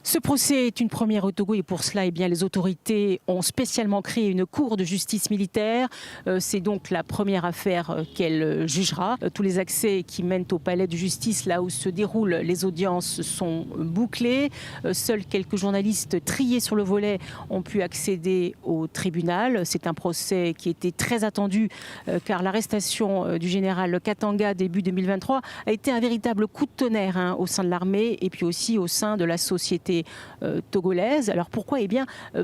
Ce procès est une première au Togo et pour cela, les autorités ont spécialement créé une cour de justice militaire. C'est donc la première affaire qu'elle jugera. Tous les accès qui mènent au palais de justice, là où se déroulent les audiences, sont bouclés. Seuls quelques journalistes triés sur le volet ont pu accéder au tribunal. C'est un procès qui était très attendu car l'arrestation du général Katanga début 2023 a été un véritable coup de tonnerre au sein de l'armée et puis aussi au sein de la société togolaise. Alors pourquoi?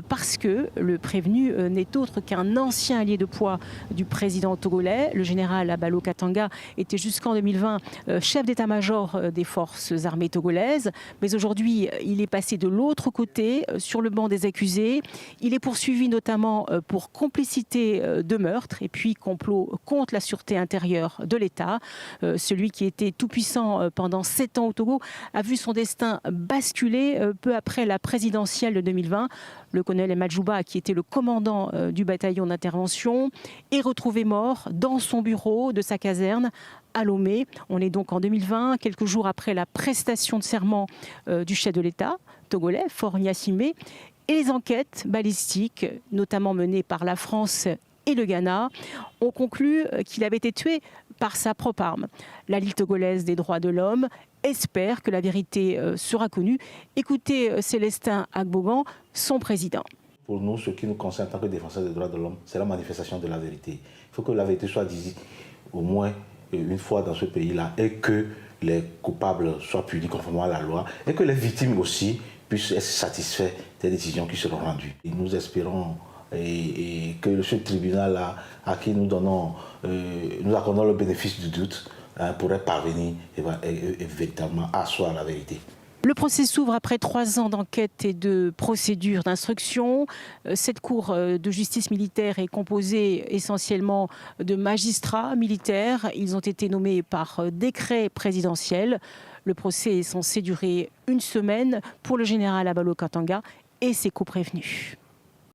Parce que le prévenu n'est autre qu'un ancien allié de poids du président togolais. Le général Abalo Katanga était jusqu'en 2020 chef d'état-major des forces armées togolaises. Mais aujourd'hui, il est passé de l'autre côté, sur le banc des accusés. Il est poursuivi notamment pour complicité de meurtre et puis complot contre la sûreté intérieure de l'État. Celui qui était tout-puissant pendant 7 ans au Togo a vu son destin basculer peu après la présidentielle de 2020. Le colonel Emadjouba, qui était le commandant du bataillon d'intervention, est retrouvé mort dans son bureau de sa caserne à Lomé. On est donc en 2020, quelques jours après la prestation de serment du chef de l'État togolais, Faure Gnassingbé. Et les enquêtes balistiques, notamment menées par la France et le Ghana, ont conclu qu'il avait été tué par sa propre arme. La Ligue togolaise des droits de l'homme espère que la vérité sera connue. Écoutez Célestin Agbogan, son président. Pour nous, ce qui nous concerne en tant que défenseurs des droits de l'homme, c'est la manifestation de la vérité. Il faut que la vérité soit dite au moins une fois dans ce pays-là et que les coupables soient punis conformément à la loi et que les victimes aussi puissent être satisfaits des décisions qui seront rendues. Et nous espérons que ce tribunal-là, à qui nous accordons le bénéfice du doute, pourrait parvenir et véritablement asseoir la vérité. Le procès s'ouvre après 3 ans d'enquête et de procédure d'instruction. Cette cour de justice militaire est composée essentiellement de magistrats militaires. Ils ont été nommés par décret présidentiel. Le procès est censé durer 1 semaine pour le général Abalo Katanga et ses co-prévenus.